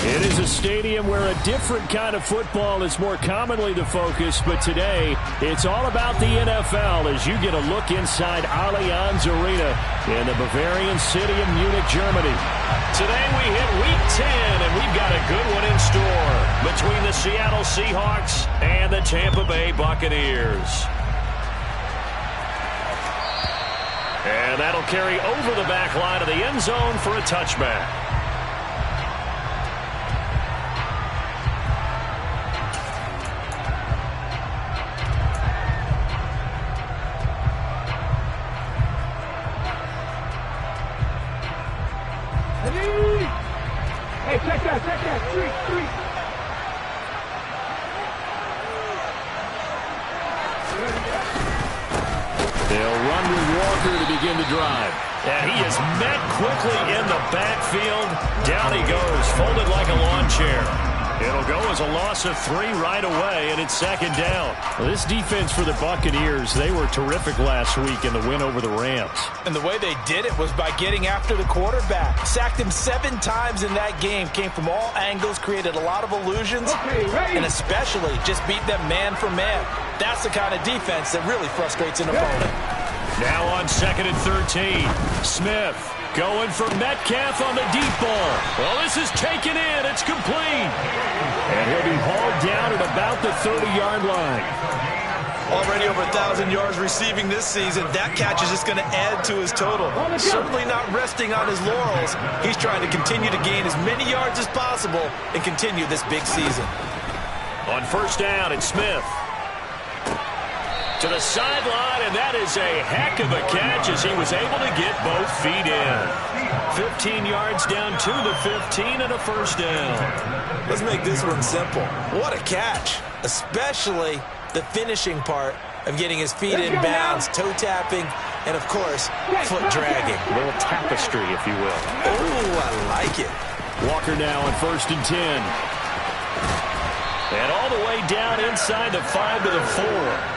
It is a stadium where a different kind of football is more commonly the focus, but today it's all about the NFL as you get a look inside Allianz Arena in the Bavarian city of Munich, Germany. Today we hit Week 10, and we've got a good one in store between the Seattle Seahawks and the Tampa Bay Buccaneers. And that'll carry over the back line of the end zone for a touchback. Hey, check that, street. They'll run with Walker to begin the drive. And he is met quickly in the backfield. Down he goes, folded like a lawn chair. It'll go as a loss of 3 right away, and it's second down. Well, this defense for the Buccaneers, they were terrific last week in the win over the Rams. And the way they did it was by getting after the quarterback. Sacked him 7 times in that game. Came from all angles, created a lot of illusions, and especially just beat them man for man. That's the kind of defense that really frustrates an opponent. Now on 2nd and 13, Smith going for Metcalf on the deep ball. Well, this is taken in. It's complete. And he'll be hauled down at about the 30-yard line. Already over 1,000 yards receiving this season. That catch is just going to add to his total. Certainly not resting on his laurels. He's trying to continue to gain as many yards as possible and continue this big season. On first down, it's Smith. To the sideline, and that is a heck of a catch as he was able to get both feet in. 15 yards down to the 15 and a first down. Let's make this one simple. What a catch, especially the finishing part of getting his feet in bounds, toe tapping, and of course, foot dragging. A little tapestry, if you will. Oh, I like it. Walker now on 1st and 10. And all the way down inside the 5 to the 4.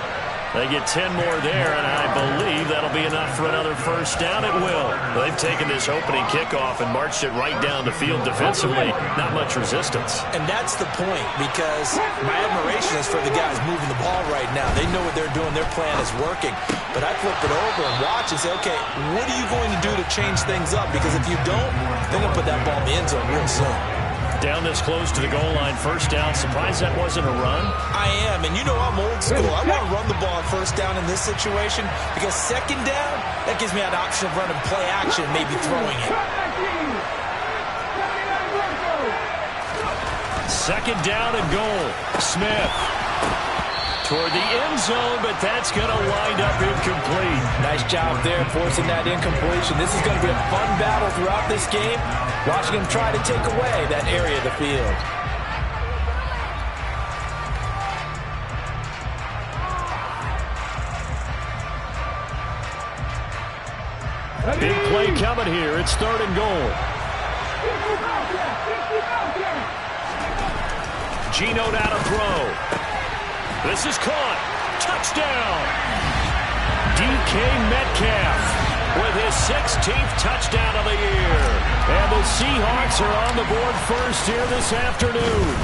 They get 10 more there, and I believe that'll be enough for another first down. It will. They've taken this opening kickoff and marched it right down the field defensively. Not much resistance. And that's the point, because my admiration is for the guys moving the ball right now. They know what they're doing. Their plan is working. But I flip it over and watch and say, okay, what are you going to do to change things up? Because if you don't, they're going to put that ball in the end zone real soon. Down this close to the goal line, first down. Surprised that wasn't a run? I am, and you know I'm old school. I want to run the ball on first down in this situation because second down, that gives me an option of running play action, maybe throwing it. Second down and goal. Smith toward the end zone, but that's going to wind up incomplete. Nice job there forcing that incompletion. This is going to be a fun battle throughout this game. Watching him try to take away that area of the field. Big play coming here. It's 3rd and goal. Geno now to throw. This is caught. Touchdown. DK Metcalf with his 16th touchdown of the year. And the Seahawks are on the board first here this afternoon.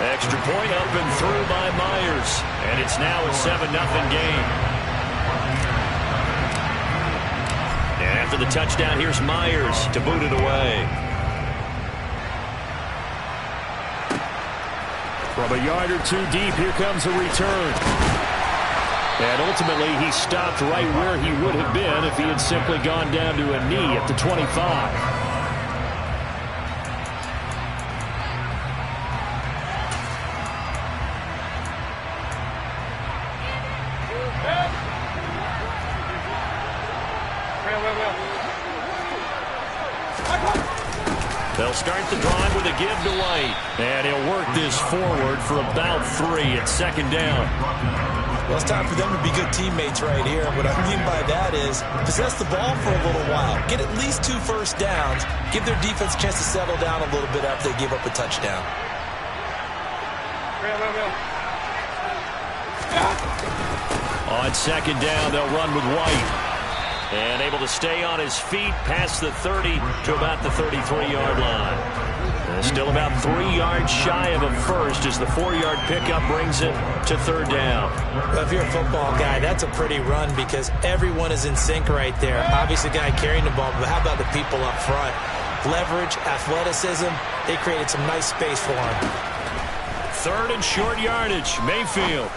Extra point up and through by Myers. And it's now a 7-0 game. And after the touchdown, here's Myers to boot it away. From a yard or 2 deep, here comes a return. And ultimately, he stopped right where he would have been if he had simply gone down to a knee at the 25. They'll start the drive with a give to White. And he'll work this forward for about 3 at second down. Well, it's time for them to be good teammates right here. What I mean by that is possess the ball for a little while. Get at least 2 first downs. Give their defense a chance to settle down a little bit after they give up a touchdown. On second down, they'll run with White. And able to stay on his feet past the 30 to about the 33-yard line. Still about 3 yards shy of a first as the 4-yard pickup brings it to 3rd down. Well, if you're a football guy, that's a pretty run because everyone is in sync right there. Obviously, the guy carrying the ball, but how about the people up front? Leverage, athleticism, they created some nice space for him. 3rd and short yardage, Mayfield.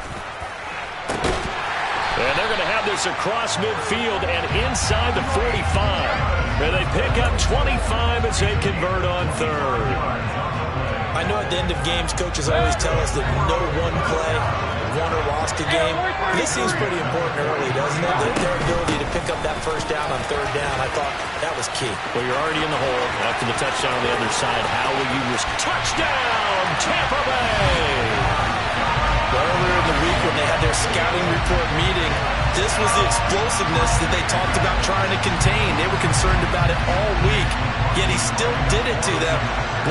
And they're going to have this across midfield and inside the 45. And they pick up 25 as they convert on 3rd. I know at the end of games, coaches always tell us that no one play won or lost a game. This seems pretty important early, doesn't it? Their ability to pick up that first down on 3rd down, I thought that was key. Well, you're already in the hole after the touchdown on the other side. How will you risk touchdown, Tampa Bay? Earlier in the week when they had their scouting report meeting, this was the explosiveness that they talked about trying to contain. They were concerned about it all week, yet he still did it to them.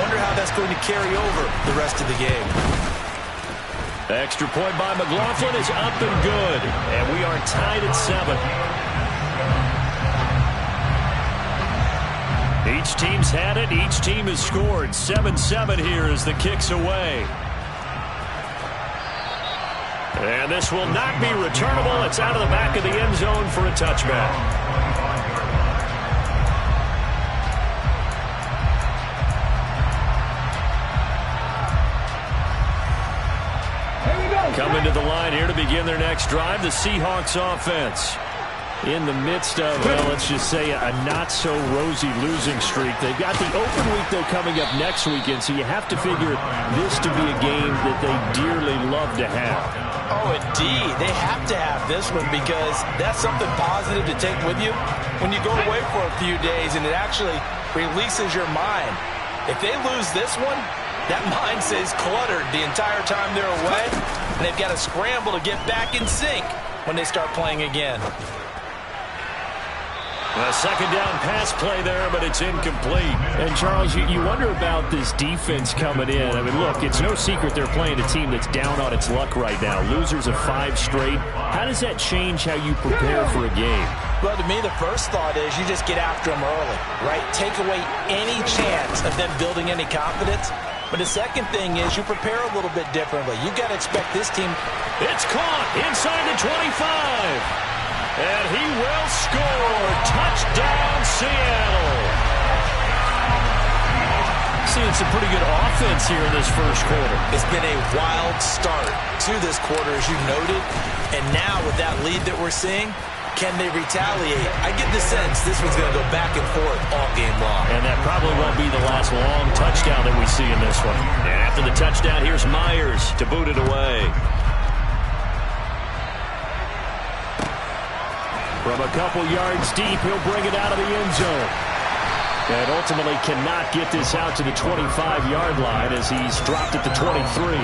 Wonder how that's going to carry over the rest of the game. Extra point by McLaughlin is up and good, and we are tied at 7. Each team's had it. Each team has scored. 7-7 here as the kick's away. And this will not be returnable. It's out of the back of the end zone for a touchback. Coming to the line here to begin their next drive, the Seahawks offense. In the midst of, well, let's just say a not-so-rosy losing streak. They've got the open week, though, coming up next weekend, so you have to figure this to be a game that they dearly love to have. Oh, indeed. They have to have this one because that's something positive to take with you when you go away for a few days, and it actually releases your mind. If they lose this one, that mind stays cluttered the entire time they're away, and they've got to scramble to get back in sync when they start playing again. A 2nd down pass play there, but it's incomplete. And, Charles, you wonder about this defense coming in. I mean, look, it's no secret they're playing a team that's down on its luck right now. Losers of 5 straight. How does that change how you prepare for a game? Well, to me, the first thought is you just get after them early, right? Take away any chance of them building any confidence. But the second thing is you prepare a little bit differently. You've got to expect this team. It's caught inside the 25. And he will score. Touchdown, Seattle. Seeing some pretty good offense here in this first quarter. It's been a wild start to this quarter, as you noted. And now with that lead that we're seeing, can they retaliate? I get the sense this one's going to go back and forth all game long. And that probably won't be the last long touchdown that we see in this one. And after the touchdown, here's Myers to boot it away. From a couple yards deep, he'll bring it out of the end zone. And ultimately cannot get this out to the 25-yard line as he's dropped at the 23.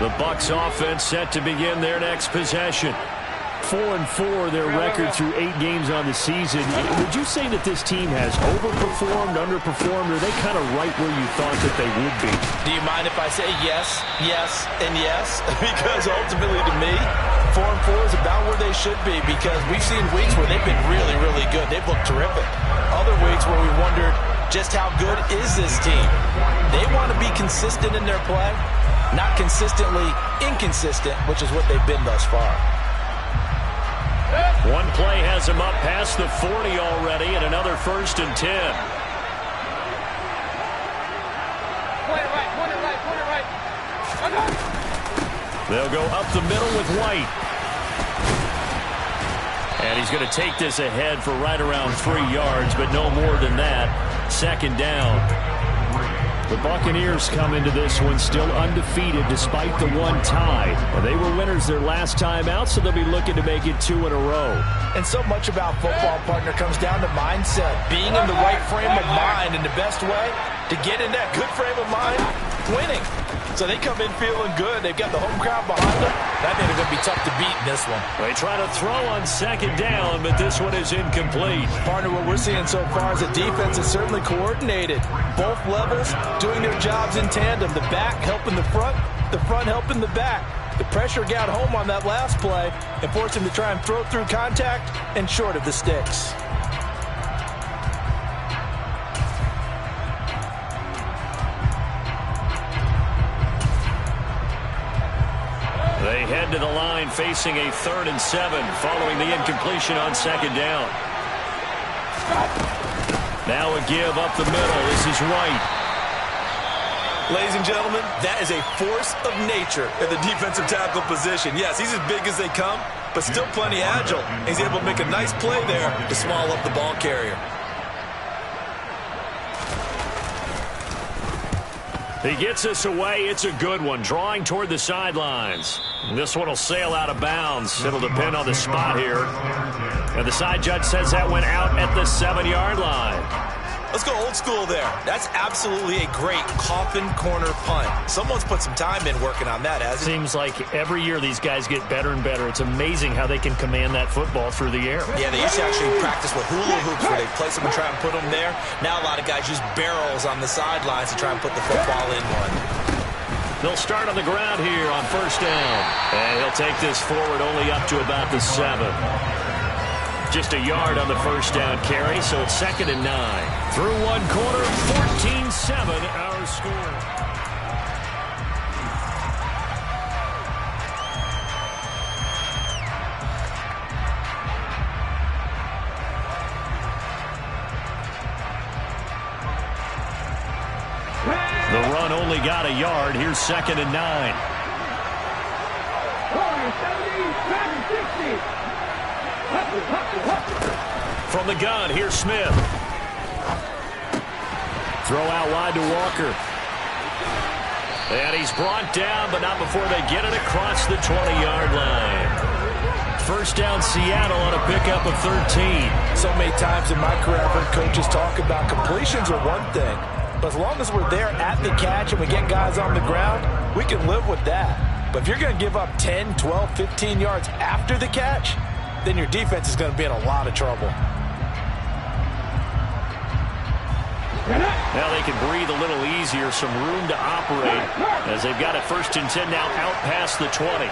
The Bucs offense set to begin their next possession. 4-4 their record through 8 games on the season. Would you say that this team has overperformed, underperformed, or are they kind of right where you thought that they would be? Do you mind if I say yes, yes, and yes? Because ultimately to me, 4-4 is about where they should be because we've seen weeks where they've been really, really good. They've looked terrific. Other weeks where we wondered just how good is this team. They want to be consistent in their play, not consistently inconsistent, which is what they've been thus far. One play has him up past the 40 already, and another 1st and 10. Point it right. They'll go up the middle with White. And he's going to take this ahead for right around 3 yards, but no more than that. 2nd down. The Buccaneers come into this one still undefeated despite the 1 tie. They were winners their last time out, so they'll be looking to make it 2 in a row. And so much about football, partner, comes down to mindset. Being in the right frame of mind, and the best way to get in that good frame of mind, winning. So they come in feeling good. They've got the home crowd behind them. I think they're going to be tough to beat in this one. They try to throw on second down, but this one is incomplete. Partner, what we're seeing so far is the defense is certainly coordinated. Both levels doing their jobs in tandem. The back helping the front helping the back. The pressure got home on that last play and forced him to try and throw through contact and short of the sticks. They head to the line facing a 3rd and 7 following the incompletion on second down. Now a give up the middle. This is White. Ladies and gentlemen, that is a force of nature in the defensive tackle position. Yes, he's as big as they come, but still plenty agile. He's able to make a nice play there to small up the ball carrier. He gets us away. It's a good one. Drawing toward the sidelines. This one will sail out of bounds. It'll depend on the spot here. And the side judge says that went out at the 7-yard line. Let's go old school there. That's absolutely a great coffin corner punt. Someone's put some time in working on that, hasn't it? Seems like every year these guys get better and better. It's amazing how they can command that football through the air. Yeah, they used to actually practice with hula hoops where they place them and try and put them there. Now a lot of guys use barrels on the sidelines to try and put the football in one. They'll start on the ground here on 1st down. And he'll take this forward only up to about the 7. Just a yard on the 1st down carry, so it's 2nd and 9. Through one quarter, 14-7 our score. The run only got a yard. Here's 2nd and 9. 70, 60. From the gun, here's Smith. Throw out wide to Walker. And he's brought down, but not before they get it across the 20-yard line. 1st down, Seattle on a pickup of 13. So many times in my career, I've heard coaches talk about completions are one thing. But as long as we're there at the catch and we get guys on the ground, we can live with that. But if you're going to give up 10, 12, 15 yards after the catch, then your defense is going to be in a lot of trouble. Now they can breathe a little easier, some room to operate as they've got it 1st and 10 now out past the 20.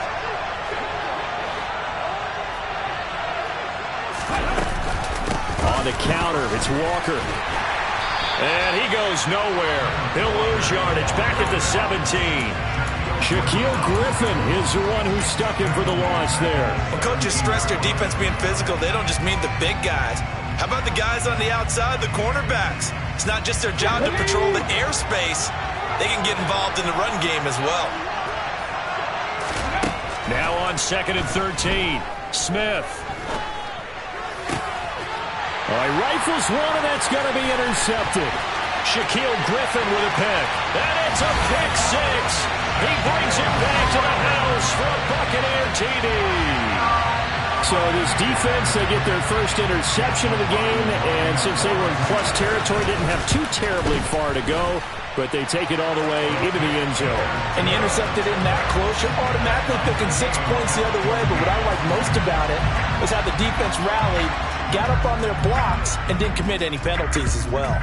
On the counter, it's Walker. And he goes nowhere. He'll lose yardage back at the 17. Shaquille Griffin is the one who stuck him for the loss there. When coaches stress their defense being physical, they don't just mean the big guys. How about the guys on the outside, the cornerbacks? It's not just their job to patrol the airspace. They can get involved in the run game as well. Now on 2nd and 13, Smith. Oh, he rifles one, and that's going to be intercepted. Shaquille Griffin with a pick. And it's a pick 6. He brings it back to the house for a Buccaneer TD. So this defense, they get their first interception of the game, and since they were in plus territory, didn't have too terribly far to go, but they take it all the way into the end zone. And you intercepted in that close, you're automatically picking 6 points the other way, but what I like most about it is how the defense rallied, got up on their blocks, and didn't commit any penalties as well.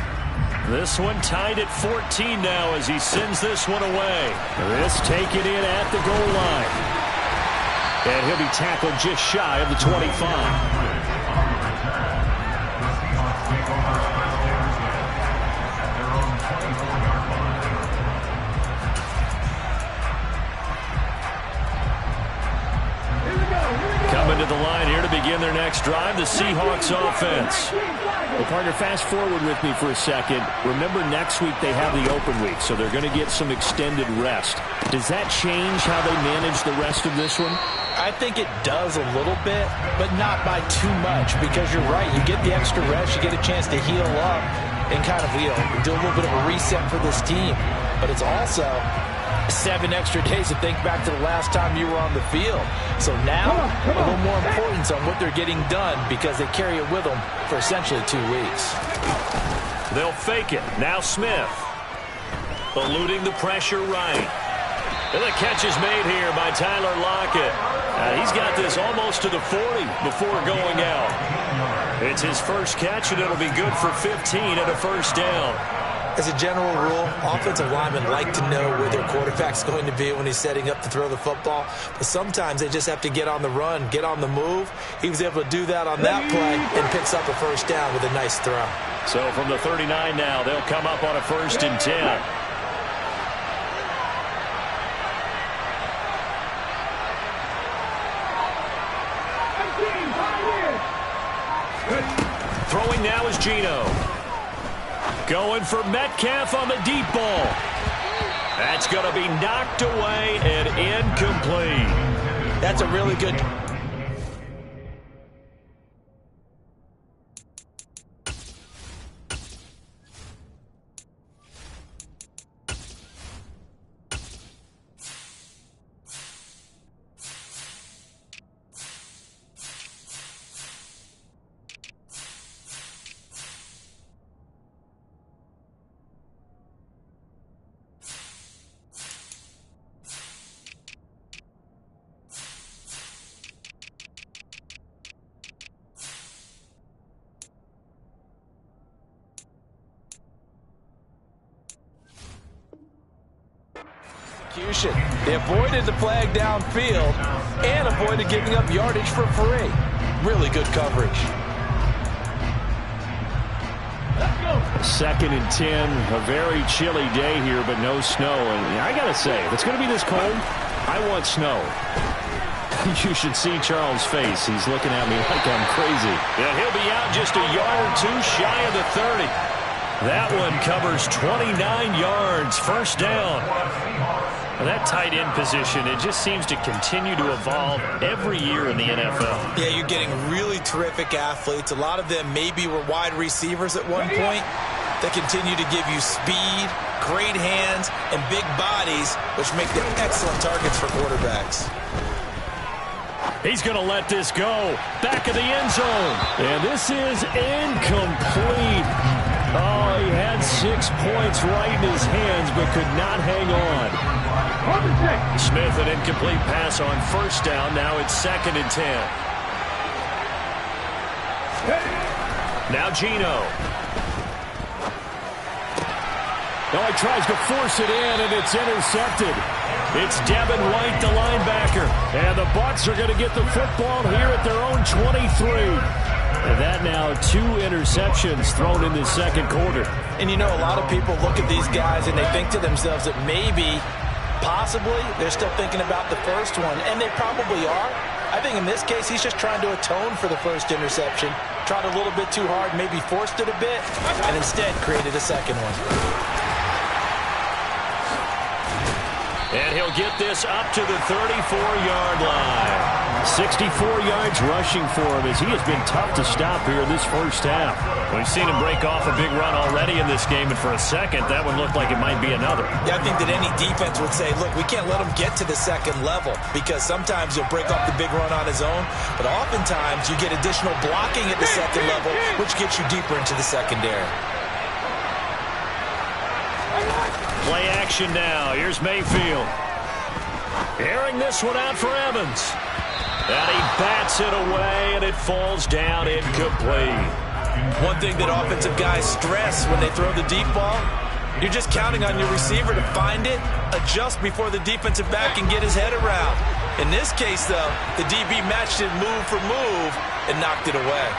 This one tied at 14 now as he sends this one away. This taken in at the goal line. And he'll be tackled just shy of the 25. Coming to the line here to begin their next drive, the Seahawks offense. Well, partner, fast forward with me for a second. Remember, next week they have the open week, so they're going to get some extended rest. Does that change how they manage the rest of this one? I think it does a little bit, but not by too much, because you're right. You get the extra rest, you get a chance to heal up and kind of, do a little bit of a reset for this team. But it's also 7 extra days to think back to the last time you were on the field. So now, a little more importance on what they're getting done because they carry it with them for essentially 2 weeks. They'll fake it. Now Smith. Eluding the pressure right. And the catch is made here by Tyler Lockett. He's got this almost to the 40 before going out. It's his first catch, and it'll be good for 15 and a first down. As a general rule, offensive linemen like to know where their quarterback's going to be when he's setting up to throw the football. But sometimes they just have to get on the run, get on the move. He was able to do that on that play and picks up a first down with a nice throw. So from the 39 now, they'll come up on a 1st and 10. Throwing now is Geno. Going for Metcalf on the deep ball. That's going to be knocked away and incomplete. That's a really good... They avoided the flag downfield and avoided giving up yardage for free. Really good coverage. 2nd and 10, a very chilly day here, but no snow. And I got to say, if it's going to be this cold, I want snow. You should see Charles' face. He's looking at me like I'm crazy. Yeah, he'll be out just a yard or two shy of the 30. That one covers 29 yards, first down. That tight end position, it just seems to continue to evolve every year in the NFL. Yeah, you're getting really terrific athletes. A lot of them maybe were wide receivers at one point. They continue to give you speed, great hands, and big bodies, which make them excellent targets for quarterbacks. He's going to let this go. Back of the end zone. And this is incomplete. Oh, he had 6 points right in his hands, but could not hang on. Smith, an incomplete pass on first down. Now it's 2nd and 10. Now Geno. Oh, he tries to force it in, and it's intercepted. It's Devin White, the linebacker. And the Bucs are going to get the football here at their own 23. And that now 2 interceptions thrown in the second quarter. And you know, a lot of people look at these guys and they think to themselves that maybe, possibly, they're still thinking about the first one. And they probably are. I think in this case, he's just trying to atone for the first interception. Tried a little bit too hard, maybe forced it a bit, and instead created a second one. And he'll get this up to the 34-yard line. 64 yards rushing for him as he has been tough to stop here in this first half. We've seen him break off a big run already in this game, and for a second, that one looked like it might be another. Yeah, I think that any defense would say, look, we can't let him get to the second level because sometimes he'll break off the big run on his own, but oftentimes you get additional blocking at the second level, which gets you deeper into the secondary. Play action now. Here's Mayfield. Airing this one out for Evans. And he bats it away, and it falls down incomplete. One thing that offensive guys stress when they throw the deep ball, you're just counting on your receiver to find it, adjust before the defensive back can get his head around. In this case, though, the DB matched it move for move and knocked it away.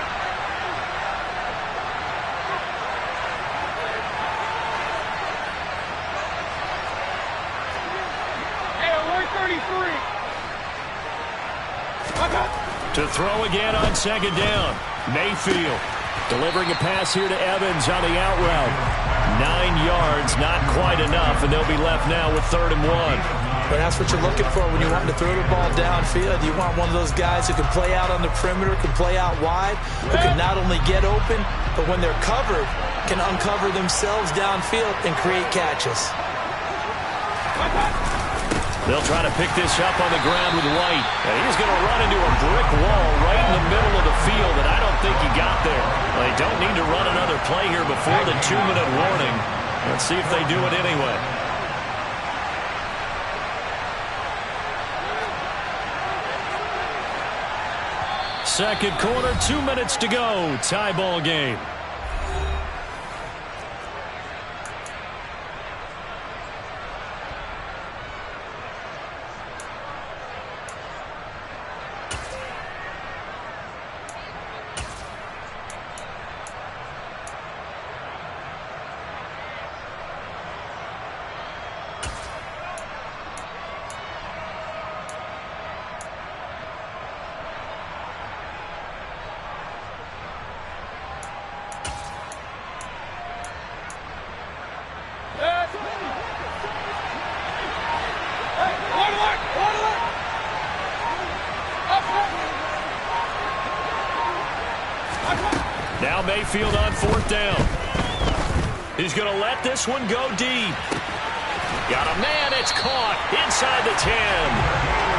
To throw again on second down. Mayfield delivering a pass here to Evans on the out route. 9 yards, not quite enough, and they'll be left now with 3rd and 1. But that's what you're looking for when you want to throw the ball downfield. You want one of those guys who can play out on the perimeter, can play out wide, who can not only get open, but when they're covered, can uncover themselves downfield and create catches. They'll try to pick this up on the ground with White. And he's going to run into a brick wall right in the middle of the field, and I don't think he got there. Well, they don't need to run another play here before the 2-minute warning. Let's see if they do it anyway. Second quarter, 2 minutes to go. Tie ball game. Now Mayfield on fourth down. He's going to let this one go deep. Got a man, it's caught inside the 10.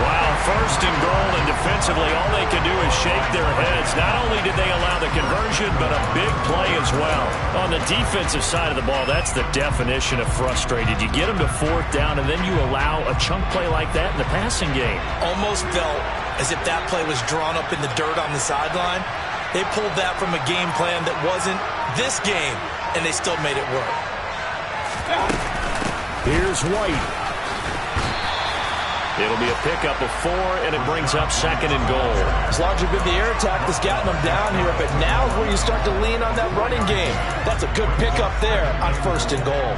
Wow, first and goal, and defensively all they can do is shake their heads. Not only did they allow the conversion, but a big play as well. On the defensive side of the ball, that's the definition of frustrated. You get them to fourth down, and then you allow a chunk play like that in the passing game. Almost felt as if that play was drawn up in the dirt on the sideline. They pulled that from a game plan that wasn't this game, and they still made it work. Here's White. It'll be a pickup of 4, and it brings up second and goal. As long as you've been the air attack that's gotten them down here, but now is where you start to lean on that running game. That's a good pickup there on first and goal.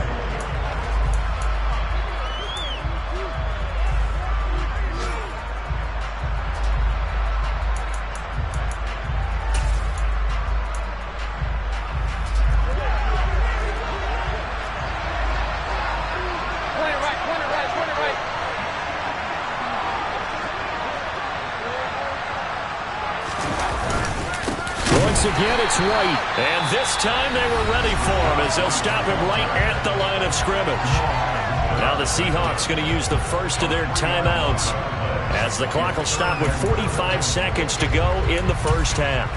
Again, it's White. And this time they were ready for him as they'll stop him right at the line of scrimmage. Now the Seahawks going to use the first of their timeouts as the clock will stop with 45 seconds to go in the first half.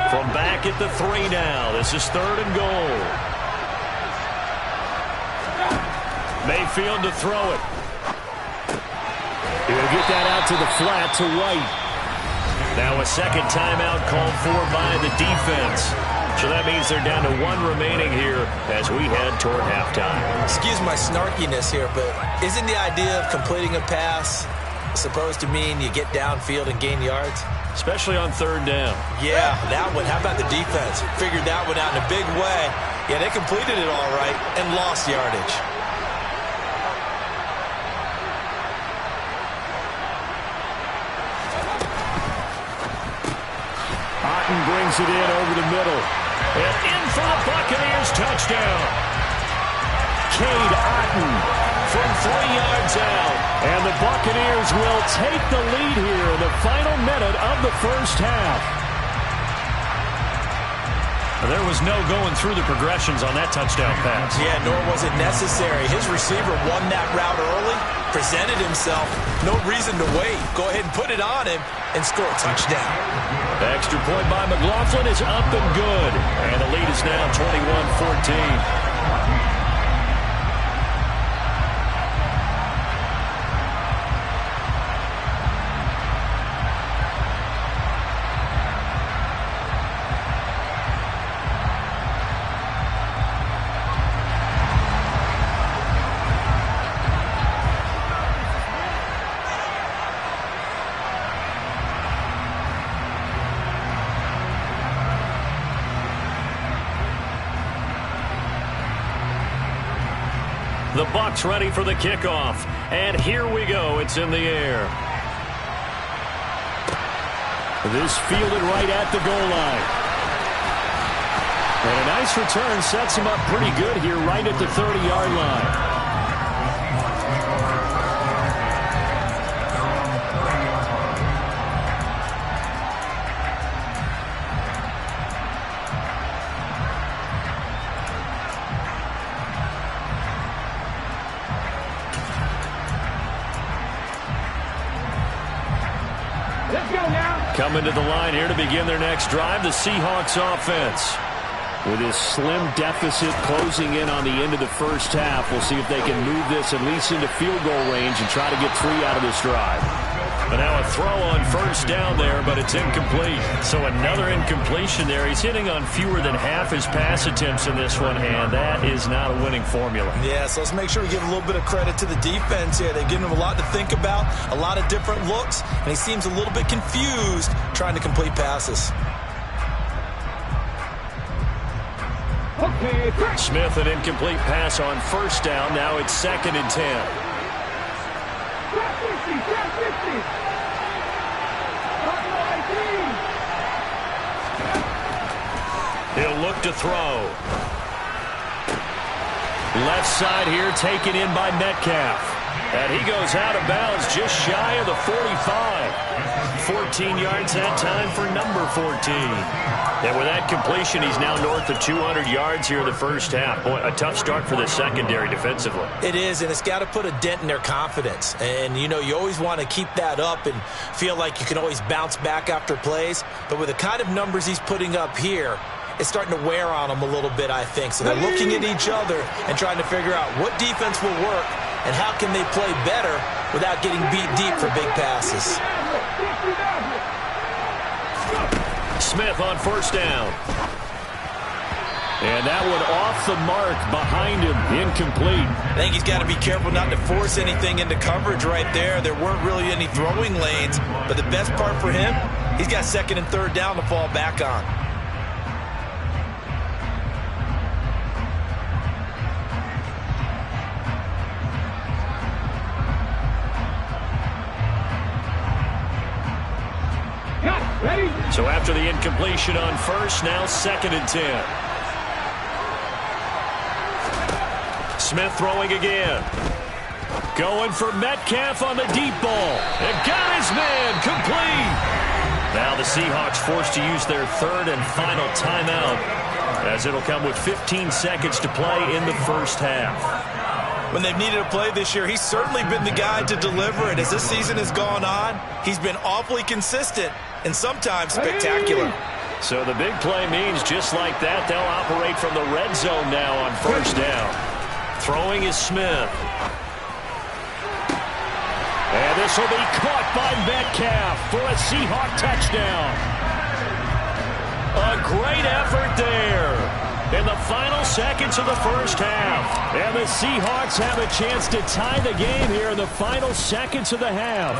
From back at the 3 now, this is third and goal. Mayfield to throw it. He'll get that out to the flat to White. Now a second timeout called for by the defense. So that means they're down to 1 remaining here as we head toward halftime. Excuse my snarkiness here, but isn't the idea of completing a pass supposed to mean you get downfield and gain yards? Especially on third down. Yeah, that one. How about the defense? Figured that one out in a big way. Yeah, they completed it all right and lost yardage. Brings it in over the middle. And in for the Buccaneers touchdown. Cade Otton from 3 yards out. And the Buccaneers will take the lead here in the final minute of the first half. There was no going through the progressions on that touchdown pass. Yeah, nor was it necessary. His receiver won that route early, presented himself. No reason to wait. Go ahead and put it on him and score a touchdown. The extra point by McLaughlin is up and good. And the lead is now 21-14. The Bucs ready for the kickoff. And here we go. It's in the air. This fielded right at the goal line. And a nice return sets him up pretty good here right at the 30-yard line. Coming to the line here to begin their next drive, the Seahawks offense. With his slim deficit closing in on the end of the first half, we'll see if they can move this at least into field goal range and try to get 3 out of this drive. And now a throw on first down there, but it's incomplete. So another incompletion there. He's hitting on fewer than half his pass attempts in this one, and that is not a winning formula. Yeah, so let's make sure we give a little bit of credit to the defense here. They've given him a lot to think about, a lot of different looks, and he seems a little bit confused trying to complete passes. Smith, an incomplete pass on first down. Now it's 2nd and 10. He'll look to throw. Left side here taken in by Metcalf. And he goes out of bounds just shy of the 45. 14 yards that time for number 14. And with that completion, he's now north of 200 yards here in the first half. Boy, a tough start for the secondary defensively. It is, and it's got to put a dent in their confidence. And, you know, you always want to keep that up and feel like you can always bounce back after plays. But with the kind of numbers he's putting up here, it's starting to wear on them a little bit, I think. So they're looking at each other and trying to figure out what defense will work and how can they play better without getting beat deep for big passes. Smith on first down. And that one off the mark behind him, incomplete. I think he's got to be careful not to force anything into coverage right there. There weren't really any throwing lanes, but the best part for him, he's got 2nd and 3rd down to fall back on. So after the incompletion on first, now 2nd and 10. Smith throwing again. Going for Metcalf on the deep ball. And got his man complete. Now the Seahawks forced to use their 3rd and final timeout, as it'll come with 15 seconds to play in the first half. When they've needed a play this year, he's certainly been the guy to deliver it. As this season has gone on, he's been awfully consistent and sometimes spectacular. So the big play means just like that, they'll operate from the red zone now on first down. Throwing is Smith. And this will be caught by Metcalf for a Seahawk touchdown. A great effort there in the final seconds of the first half. And the Seahawks have a chance to tie the game here in the final seconds of the half.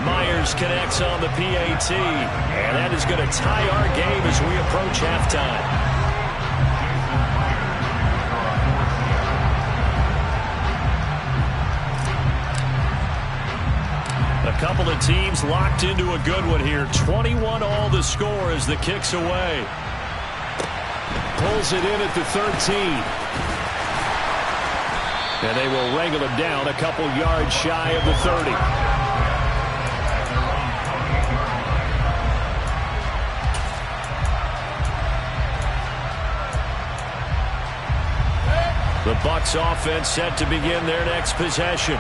Myers connects on the PAT, and that is going to tie our game as we approach halftime. A couple of teams locked into a good one here. 21 all the score as the kick's away. Pulls it in at the 13. And they will wrangle him down a couple yards shy of the 30. The Bucs offense set to begin their next possession.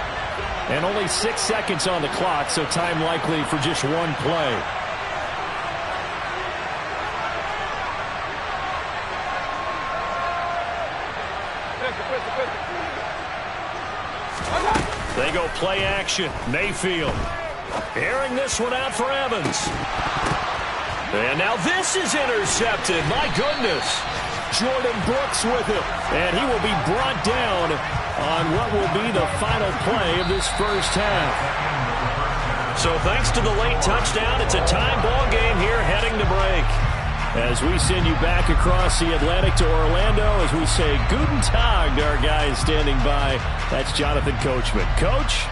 And only 6 seconds on the clock, so time likely for just one play. They go play action. Mayfield airing this one out for Evans. And now this is intercepted. My goodness. Jordan Brooks with it. And he will be brought down on what will be the final play of this first half. So thanks to the late touchdown, it's a tie ball game here heading to break. As we send you back across the Atlantic to Orlando, as we say Guten Tag to our guys standing by. That's Jonathan Coachman. Coach?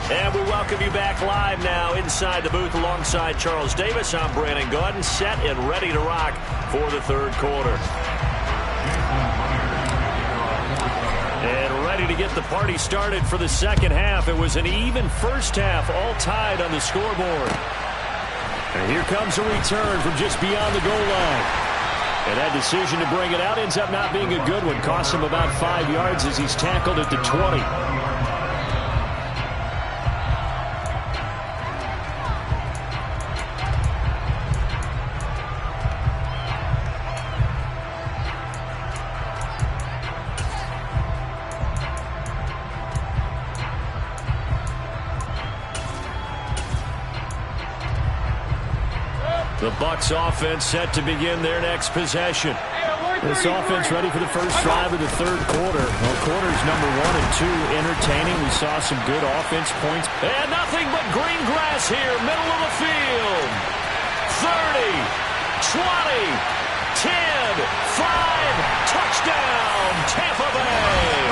And we welcome you back live now inside the booth alongside Charles Davis. I'm Brandon Gaudin, set and ready to rock for the third quarter. And ready to get the party started for the second half. It was an even first half, all tied on the scoreboard. And here comes a return from just beyond the goal line. And that decision to bring it out ends up not being a good one. Costs him about 5 yards as he's tackled at the 20. The Bucs offense set to begin their next possession. This offense ready for the first drive of the third quarter. Well, quarters number 1 and 2 entertaining. We saw some good offense points. And nothing but green grass here, middle of the field. 30, 20, 10, 5, touchdown, Tampa Bay.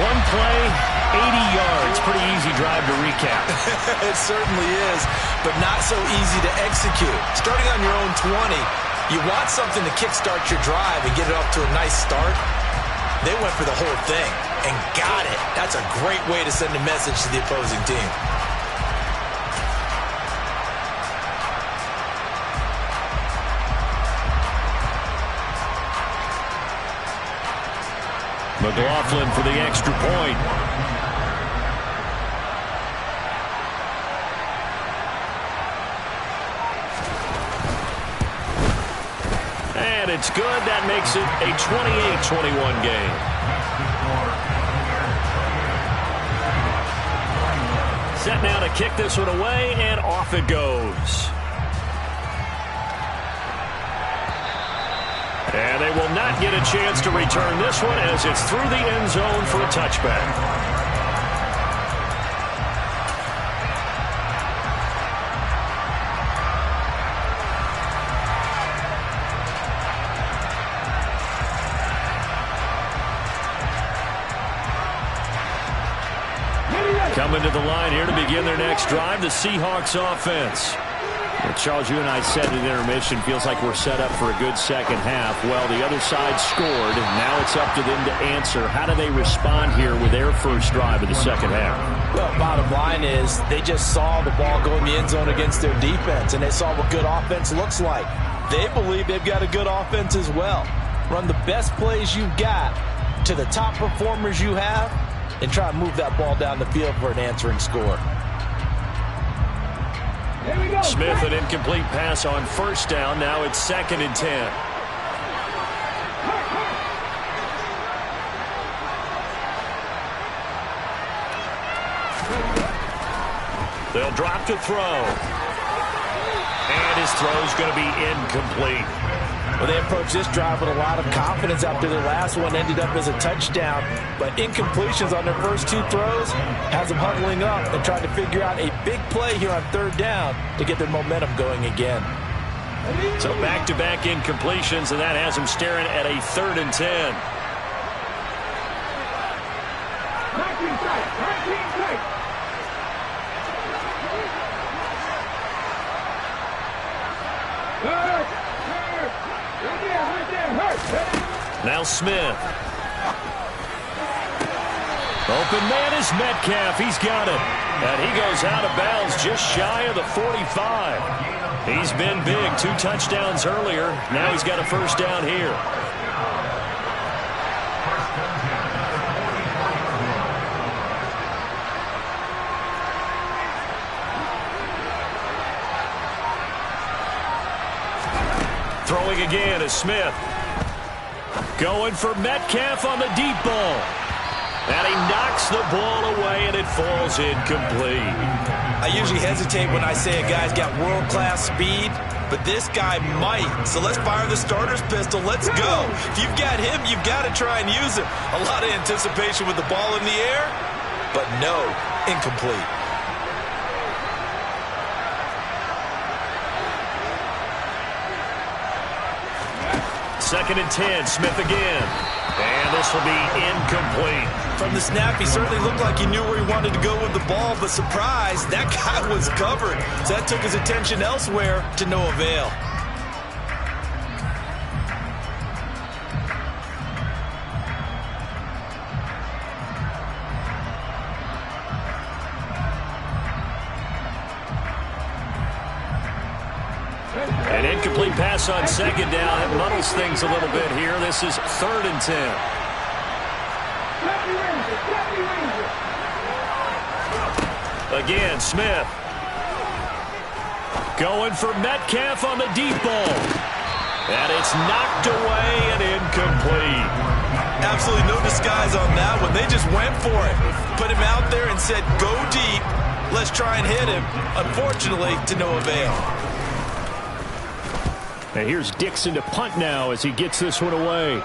One play, 80 yards. Pretty easy drive to recap. It certainly is, but not so easy to execute. Starting on your own 20, you want something to kickstart your drive and get it off to a nice start. They went for the whole thing and got it. That's a great way to send a message to the opposing team. McLaughlin for the extra point. And it's good. That makes it a 28-21 game. Set now to kick this one away, and off it goes. And they will not get a chance to return this one as it's through the end zone for a touchback. Coming to the line here to begin their next drive, the Seahawks offense. Well, Charles, you and I said at intermission, feels like we're set up for a good second half. Well, the other side scored, and now it's up to them to answer. How do they respond here with their first drive of the second half? Well, bottom line is they just saw the ball go in the end zone against their defense, and they saw what good offense looks like. They believe they've got a good offense as well. Run the best plays you've got to the top performers you have, and try to move that ball down the field for an answering score. Smith, an incomplete pass on first down. Now it's 2nd and 10. They'll drop to throw. And his throw's going to be incomplete. Well, they approached this drive with a lot of confidence after their last one ended up as a touchdown. But incompletions on their first 2 throws has them huddling up and trying to figure out a big play here on 3rd down to get their momentum going again. So back-to-back incompletions, and that has them staring at a 3rd and 10. Now Smith. Open man is Metcalf. He's got it. And he goes out of bounds just shy of the 45. He's been big. 2 touchdowns earlier. Now he's got a first down here. Throwing again is Smith. Going for Metcalf on the deep ball. And he knocks the ball away, and it falls incomplete. I usually hesitate when I say a guy's got world-class speed, but this guy might. So let's fire the starter's pistol. Let's go. If you've got him, you've got to try and use him. A lot of anticipation with the ball in the air, but no, incomplete. Second and 10, Smith again. And this will be incomplete. From the snap, he certainly looked like he knew where he wanted to go with the ball, but surprise, that guy was covered. So that took his attention elsewhere to no avail. An incomplete pass on second down. It muddles things a little bit here. This is 3rd and 10. Again, Smith. Going for Metcalf on the deep ball. And it's knocked away and incomplete. Absolutely no disguise on that one. They just went for it. Put him out there and said, go deep. Let's try and hit him. Unfortunately, to no avail. And here's Dixon to punt now as he gets this one away.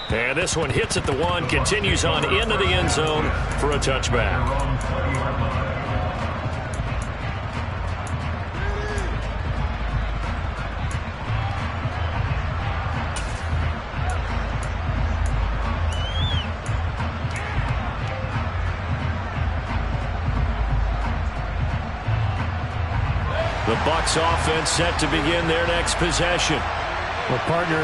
And this one hits at the 1, continues on into the end zone for a touchback. The Bucs offense set to begin their next possession. Well, partner,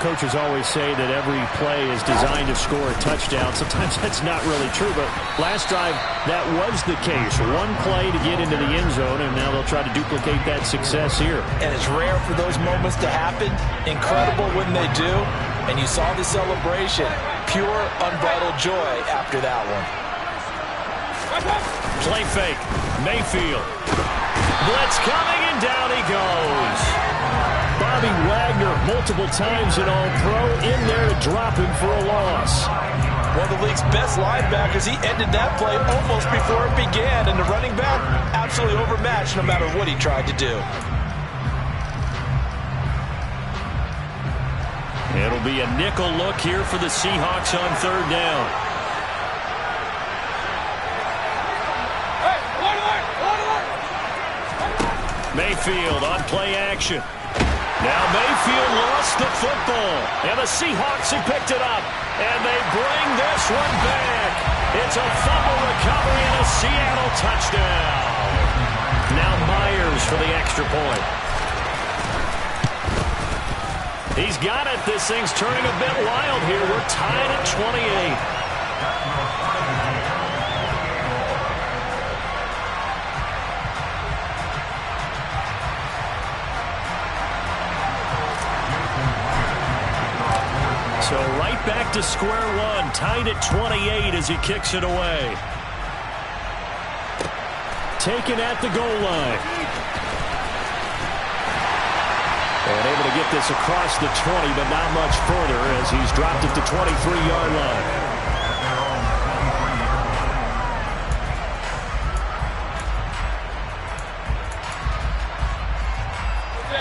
coaches always say that every play is designed to score a touchdown. Sometimes that's not really true, but last drive, that was the case. One play to get into the end zone, and now they'll try to duplicate that success here. And it's rare for those moments to happen. Incredible when they do. And you saw the celebration. Pure, unbridled joy after that one. Play fake. Mayfield. Blitz coming, and down he goes. Bobby Wagner, multiple times an All-Pro, in there to drop him for a loss. One of the league's best linebackers. He ended that play almost before it began, and the running back absolutely overmatched no matter what he tried to do. It'll be a nickel look here for the Seahawks on 3rd down. Mayfield on play action. Now Mayfield lost the football, and the Seahawks have picked it up, and they bring this one back. It's a fumble recovery and a Seattle touchdown. Now Myers for the extra point. He's got it. This thing's turning a bit wild here. We're tied at 28. So right back to square one, tied at 28 as he kicks it away. Taken at the goal line. And able to get this across the 20, but not much further as he's dropped it to 23-yard line.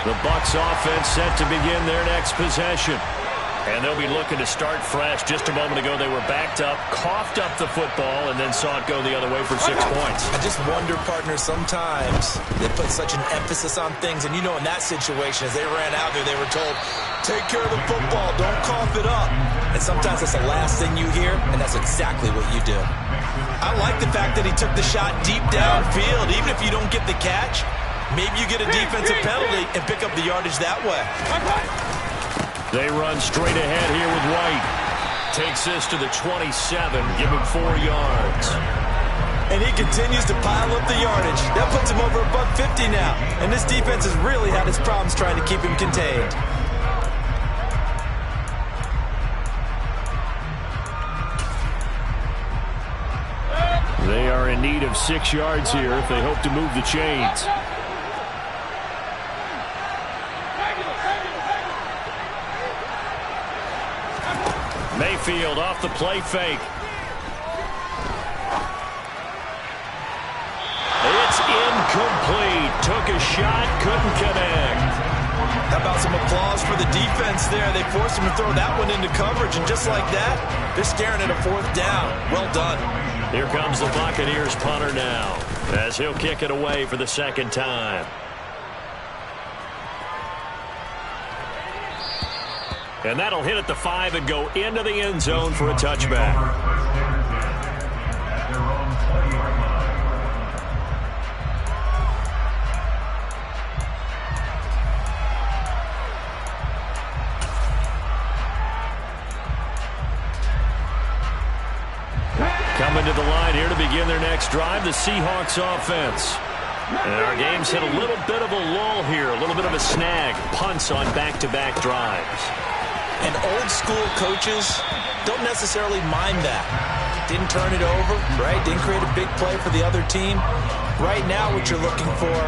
The Bucs offense set to begin their next possession. And they'll be looking to start fresh. Just a moment ago, they were backed up, coughed up the football, and then saw it go the other way for 6 points. I just wonder, partner, sometimes they put such an emphasis on things. And, in that situation, as they ran out there, they were told, take care of the football, don't cough it up. And sometimes that's the last thing you hear, and that's exactly what you do. I like the fact that he took the shot deep downfield. Even if you don't get the catch, maybe you get a defensive penalty and pick up the yardage that way. They run straight ahead here with White. Takes this to the 27, give him 4 yards. And he continues to pile up the yardage. That puts him over $150 now. And this defense has really had its problems trying to keep him contained. They are in need of 6 yards here if they hope to move the chains. Mayfield off the play fake. It's incomplete. Took a shot, couldn't connect. How about some applause for the defense there? They forced him to throw that one into coverage, and just like that, they're staring at a 4th down. Well done. Here comes the Buccaneers punter now, as he'll kick it away for the 2nd time. And that'll hit at the 5 and go into the end zone for a touchback. Coming to the line here to begin their next drive, the Seahawks offense. And our game's hit a little bit of a lull here, a little bit of a snag. Punts on back-to-back drives. And old-school coaches don't necessarily mind that. Didn't turn it over, right? Didn't create a big play for the other team. Right now what you're looking for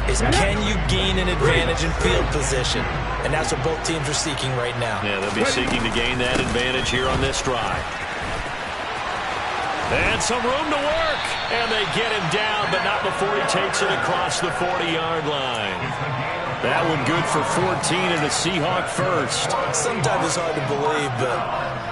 is can you gain an advantage in field position? And that's what both teams are seeking right now. Yeah, they'll be seeking to gain that advantage here on this drive. And some room to work. And they get him down, but not before he takes it across the 40-yard line. That one good for 14 and a Seahawk first. Sometimes it's hard to believe, but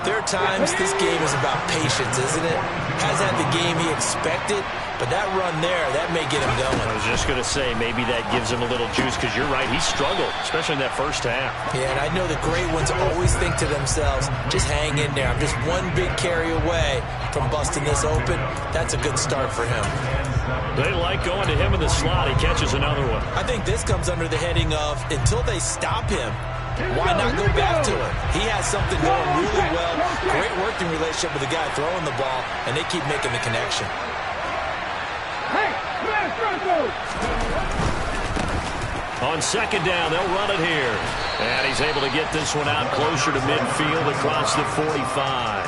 there are times this game is about patience, isn't it? Hasn't had the game he expected, but that run there, that may get him going. I was just going to say, maybe that gives him a little juice, because you're right, he struggled, especially in that first half. Yeah, and I know the great ones always think to themselves, just hang in there. I'm just one big carry away from busting this open. That's a good start for him. They like going to him in the slot. He catches another one. I think this comes under the heading of until they stop him, why not go back to him? He has something going really well. Great working relationship with the guy throwing the ball, and they keep making the connection. On second down, they'll run it here. And he's able to get this one out closer to midfield across the 45.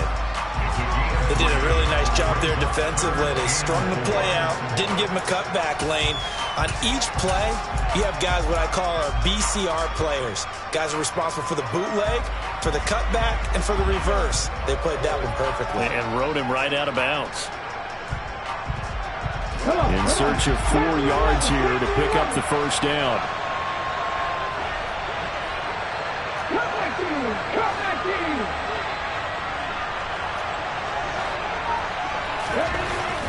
They did a really nice job there defensively. They strung the play out, didn't give him a cutback lane. On each play, you have guys what I call our BCR players. Guys are responsible for the bootleg, for the cutback, and for the reverse. They played that one perfectly. And rode him right out of bounds. In search of 4 yards here to pick up the first down.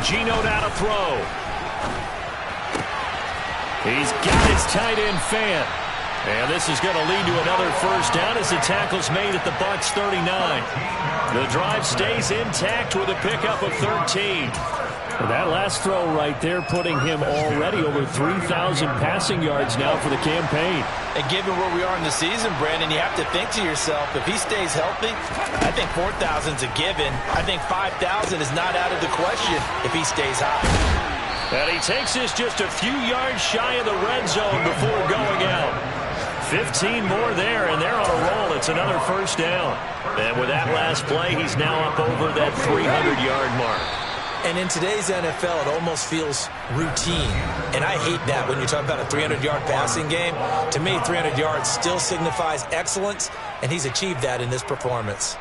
Geno down to throw. He's got his tight end Fant. And this is going to lead to another first down as the tackle's made at the Bucs 39. The drive stays intact with a pickup of 13. Well, that last throw right there putting him already over 3,000 passing yards now for the campaign. And given where we are in the season, Brandon, you have to think to yourself, if he stays healthy, I think 4,000 is a given. I think 5,000 is not out of the question if he stays high. And he takes this just a few yards shy of the red zone before going out. 15 more there, and they're on a roll. It's another first down. And with that last play, he's now up over that 300-yard mark. And in today's NFL, it almost feels routine. And I hate that when you talk about a 300-yard passing game. To me, 300 yards still signifies excellence, and he's achieved that in this performance.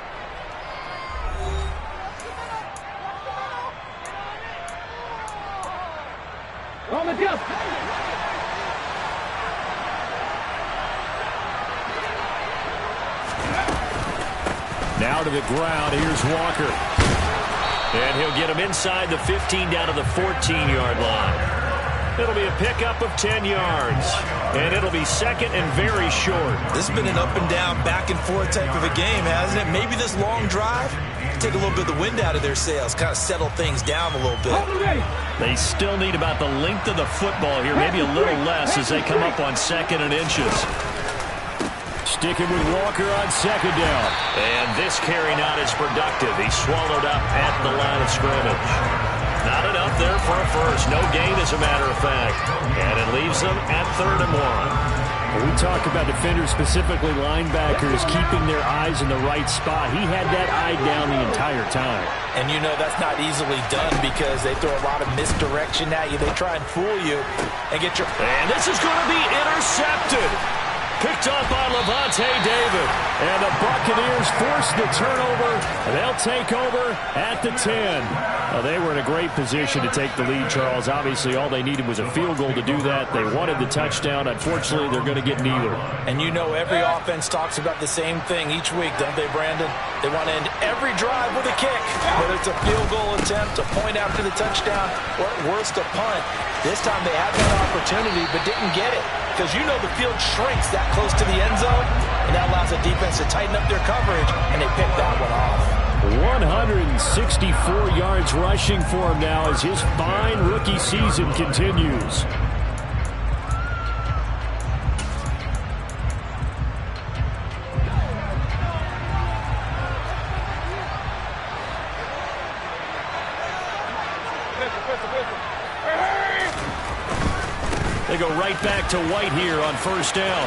Now to the ground. Here's Walker. And he'll get him inside the 15 down to the 14-yard line. It'll be a pickup of 10 yards. And it'll be second and very short. This has been an up-and-down, back-and-forth type of a game, hasn't it? Maybe this long drive take a little bit of the wind out of their sails, kind of settle things down a little bit. They still need about the length of the football here, maybe a little less as they come up on second and inches. Sticking with Walker on second down. And this carry not as productive. He's swallowed up at the line of scrimmage. Not enough there for a first. No gain, as a matter of fact. And it leaves them at 3rd and 1. We talk about defenders, specifically linebackers, keeping their eyes in the right spot. He had that eye down the entire time. And you know that's not easily done because they throw a lot of misdirection at you. They try and fool you and get your... And this is going to be intercepted. Picked up by Levante David. And the Buccaneers force the turnover. They'll take over at the 10. Well, they were in a great position to take the lead, Charles. Obviously, all they needed was a field goal to do that. They wanted the touchdown. Unfortunately, they're going to get neither. And you know every offense talks about the same thing each week, don't they, Brandon? They want to end every drive with a kick. Whether it's a field goal attempt, a point after the touchdown, or at worst, a punt. This time they had that opportunity but didn't get it. Because you know the field shrinks that close to the end zone, and that allows the defense to tighten up their coverage, and they pick that one off. 164 yards rushing for him now as his fine rookie season continues. They go right back to White here on first down.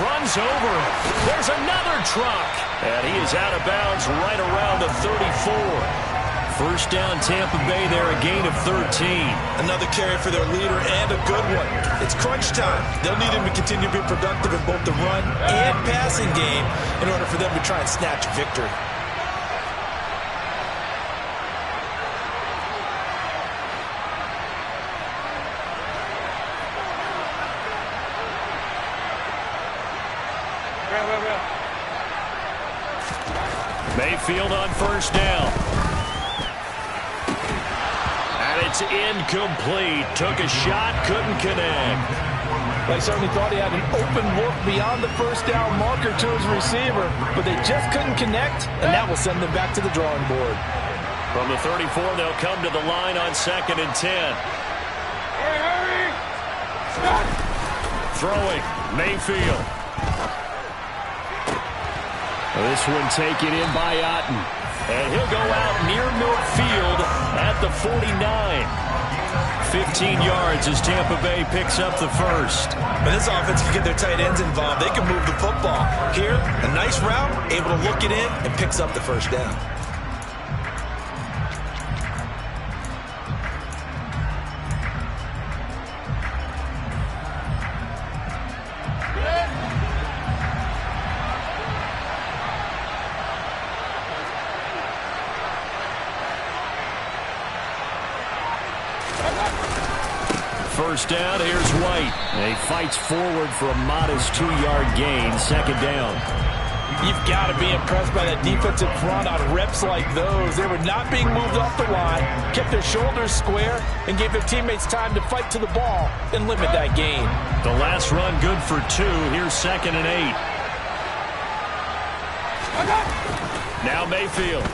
Runs over him. There's another truck. And he is out of bounds right around the 34. First down, Tampa Bay there, a gain of 13. Another carry for their leader and a good one. It's crunch time. They'll need him to continue to be productive in both the run and passing game in order for them to try and snatch victory. Mayfield on first down. And it's incomplete. Took a shot, couldn't connect. They certainly thought he had an open look beyond the first down marker to his receiver, but they just couldn't connect, and that will send them back to the drawing board. From the 34, they'll come to the line on 2nd and 10. Hurry! Throwing, Mayfield. This one taken in by Otten. And he'll go out near midfield at the 49. 15 yards as Tampa Bay picks up the first. When this offense can get their tight ends involved, they can move the football. Here, a nice route, able to look it in, and picks up the first down. First down, here's White. And he fights forward for a modest 2-yard gain, 2nd down. You've got to be impressed by that defensive front on reps like those. They were not being moved off the line, kept their shoulders square, and gave their teammates time to fight to the ball and limit that gain. The last run good for 2. Here's 2nd and 8. Now Mayfield.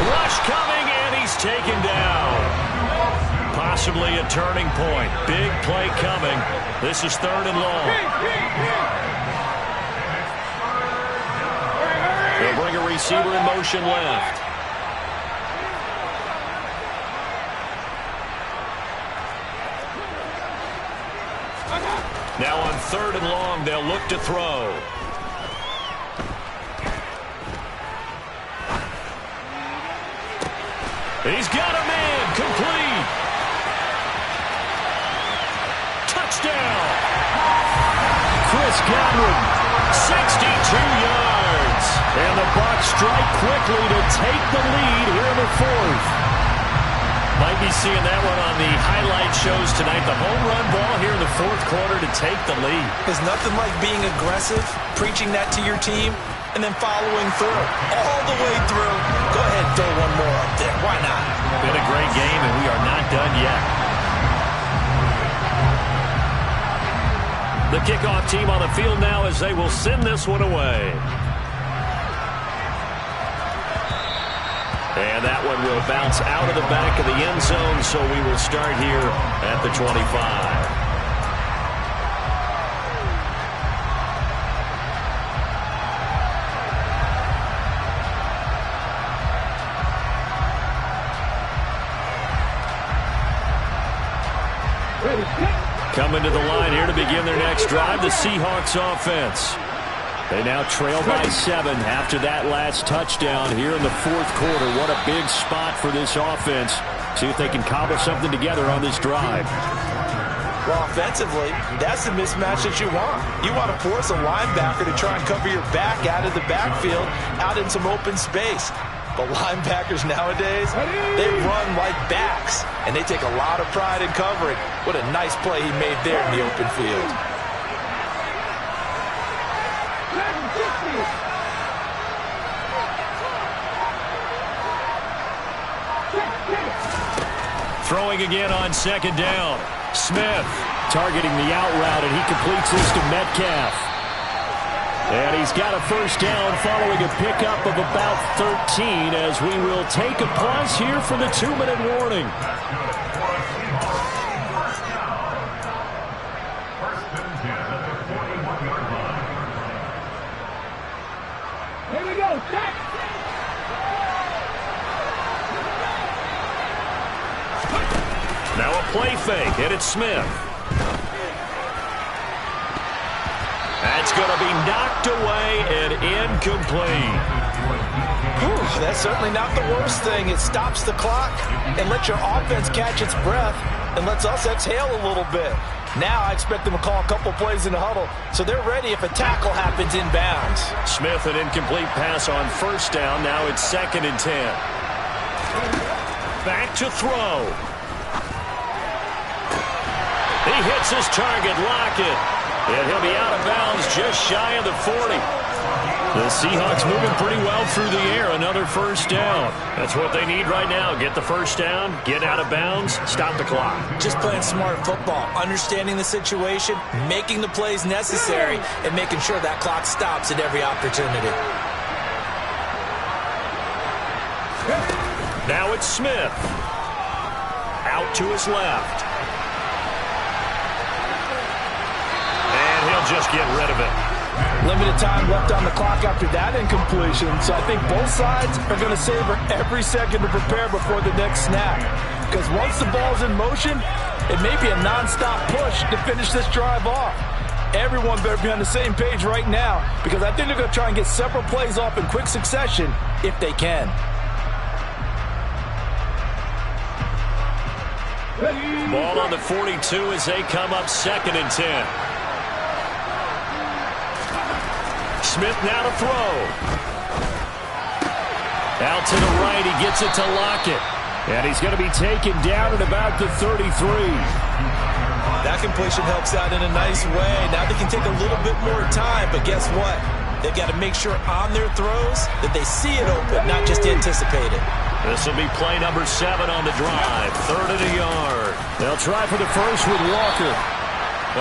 Rush coming, and he's taken down. Possibly a turning point. Big play coming. This is 3rd and long. They'll bring a receiver in motion left. Now on 3rd and long, they'll look to throw. He's got a man. Complete. Touchdown. Chris Godwin, 62 yards. And the Bucs strike quickly to take the lead here in the 4th. Might be seeing that one on the highlight shows tonight. The home run ball here in the 4th quarter to take the lead. There's nothing like being aggressive, preaching that to your team, and then following through. All the way through. Go ahead and throw one more up there. Why not? Been a great game, and we are not done yet. The kickoff team on the field now as they will send this one away. And that one will bounce out of the back of the end zone, so we will start here at the 25. Coming to the line here to begin their next drive, the Seahawks offense. They now trail by 7 after that last touchdown here in the 4th quarter. What a big spot for this offense. See if they can cobble something together on this drive. Well, offensively, that's the mismatch that you want. You want to force a linebacker to try and cover your back out of the backfield, out in some open space. But linebackers nowadays, they run like backs, and they take a lot of pride in covering. What a nice play he made there in the open field. Throwing again on 2nd down. Smith targeting the out route, and he completes this to Metcalf. And he's got a first down following a pickup of about 13 as we will take a pause here for the 2-minute warning. Here we go. Now a play fake, and it's Smith. That's going to be knocked away and incomplete. Whew, that's certainly not the worst thing. It stops the clock and lets your offense catch its breath and lets us exhale a little bit. Now I expect them to call a couple plays in the huddle, so they're ready if a tackle happens inbounds. Smith, an incomplete pass on first down. Now it's 2nd and 10. Back to throw. He hits his target, Lockett. And he'll be out of bounds just shy of the 40. The Seahawks moving pretty well through the air. Another first down. That's what they need right now. Get the first down, get out of bounds, stop the clock. Just playing smart football, understanding the situation, making the plays necessary, and making sure that clock stops at every opportunity. Now it's Smith. Out to his left. And he'll just get rid of it. Limited time left on the clock after that incompletion, so I think both sides are going to savor every second to prepare before the next snap. Because once the ball's in motion, it may be a non-stop push to finish this drive off. Everyone better be on the same page right now, because I think they're going to try and get several plays off in quick succession if they can. Ball on the 42 as they come up 2nd and 10. Smith now to throw. Out to the right, he gets it to Lockett. And he's going to be taken down at about the 33. That completion helps out in a nice way. Now they can take a little bit more time, but guess what? They've got to make sure on their throws that they see it open, not just anticipate it. This will be play number 7 on the drive. 3rd and a yard. They'll try for the first with Walker.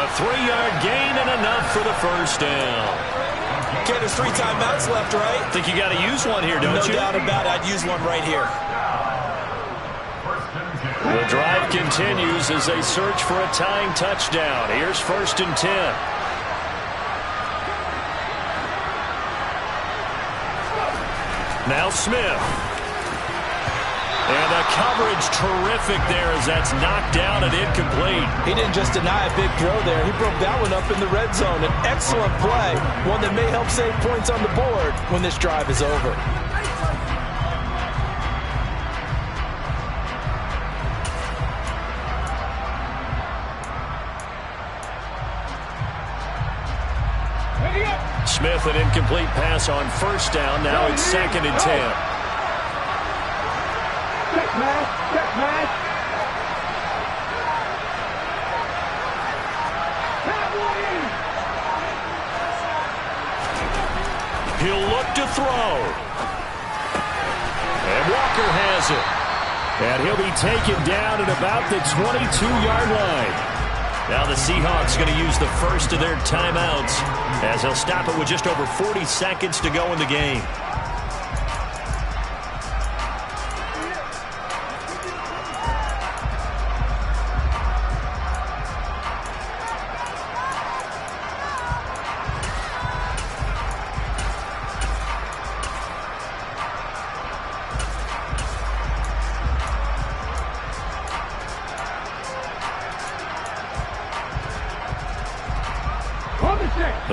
A 3-yard gain and enough for the first down. Okay, there's 3 timeouts left, right? Think you got to use one here, don't you? No doubt about it. I'd use one right here. The drive continues as they search for a tying touchdown. Here's 1st and 10. Now Smith. And the coverage terrific there as that's knocked down and incomplete. He didn't just deny a big throw there. He broke that one up in the red zone. An excellent play. One that may help save points on the board when this drive is over. Smith, an incomplete pass on first down. Now it's 2nd and 10. He'll look to throw. And Walker has it. And he'll be taken down at about the 22-yard line. Now the Seahawks going to use the first of their timeouts as they'll stop it with just over 40 seconds to go in the game.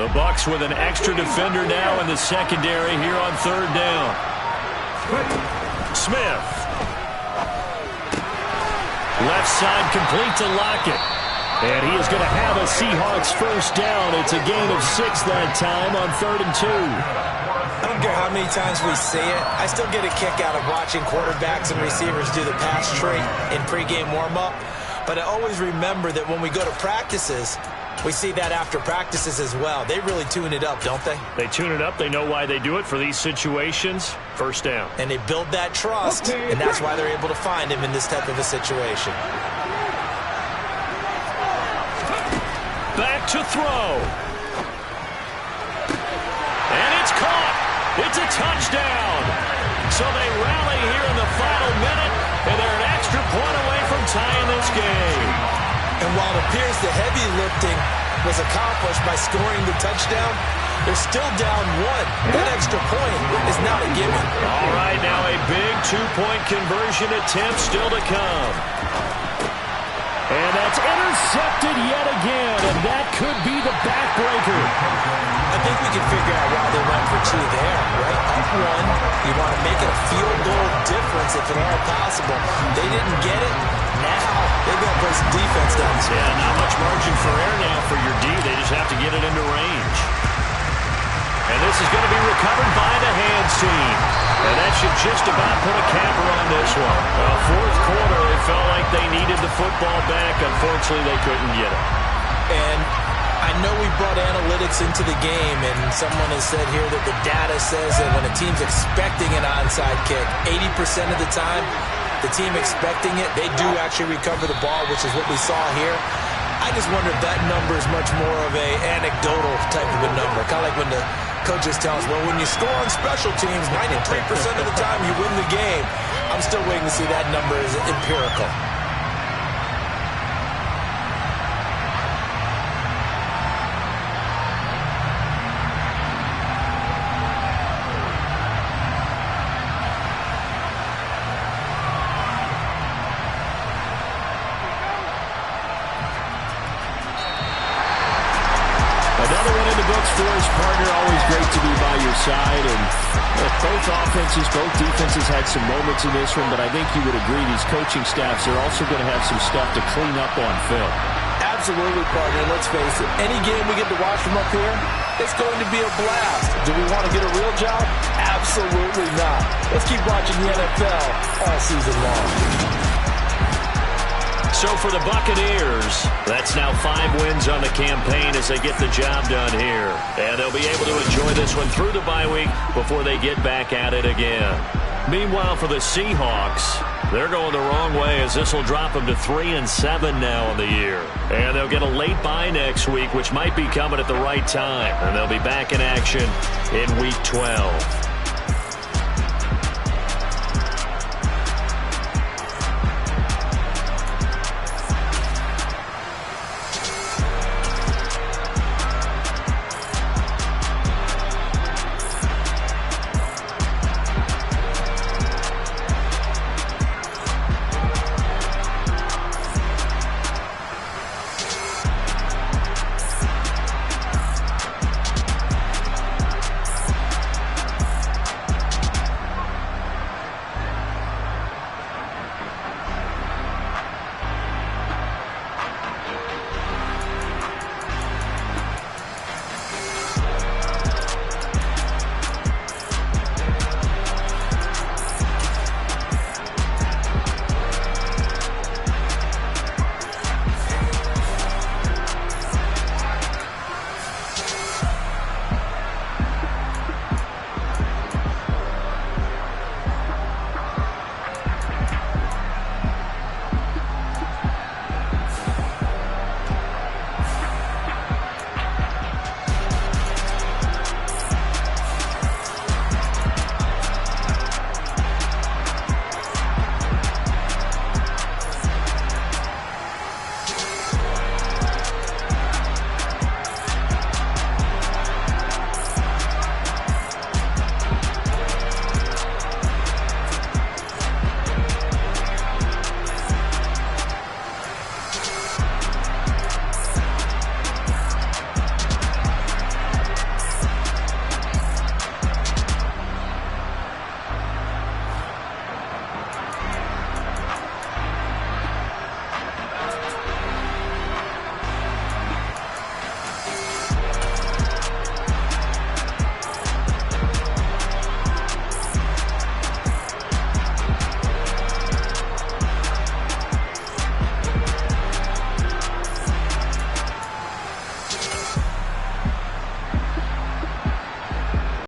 The Bucs with an extra defender now in the secondary here on 3rd down. Smith. Left side complete to Lockett. And he is going to have a Seahawks first down. It's a gain of 6 that time on 3rd and 2. I don't care how many times we see it. I still get a kick out of watching quarterbacks and receivers do the pass tree in pregame warm-up. But I always remember that when we go to practices, we see that after practices as well. They really tune it up, don't they? They tune it up. They know why they do it for these situations. First down. And they build that trust, and that's why they're able to find him in this type of a situation. Back to throw. And it's caught. It's a touchdown. So they rally here in the final minute, and they're an extra point away from tying this game. And while it appears the heavy lifting was accomplished by scoring the touchdown, they're still down 1. That extra point is not a given. All right, now a big 2-point conversion attempt still to come. And that's intercepted yet again, and that could be the backbreaker. I think we can figure out why they went for 2 there, right? Up 1, you want to make it a field goal difference if at all possible. They didn't get it. Now they've got to play some defense down the field. Yeah, not much margin for error now for your D. They just have to get it into range. And this is going to be recovered by the hands team. And that should just about put a capper on this one. Fourth quarter, it felt like they needed the football back. Unfortunately, they couldn't get it. And I know we brought analytics into the game, and someone has said here that the data says that when a team's expecting an onside kick, 80% of the time, the team expecting it, they do actually recover the ball, which is what we saw here. I just wonder if that number is much more of a anecdotal type of a number. Kind of like when the coaches tell us, well, when you score on special teams, 93% of the time you win the game. I'm still waiting to see that number is empirical. Another one in the books for his partner. Always great to be by your side. And both offenses, both defenses had some moments in this one, but I think you would agree these coaching staffs are also going to have some stuff to clean up on film. Absolutely, partner. Let's face it, any game we get to watch from up here, it's going to be a blast. Do we want to get a real job? Absolutely not. Let's keep watching the NFL all season long. So for the Buccaneers, that's now 5 wins on the campaign as they get the job done here. And they'll be able to enjoy this one through the bye week before they get back at it again. Meanwhile, for the Seahawks, they're going the wrong way as this will drop them to 3-7 now on the year. And they'll get a late bye next week, which might be coming at the right time. And they'll be back in action in Week 12.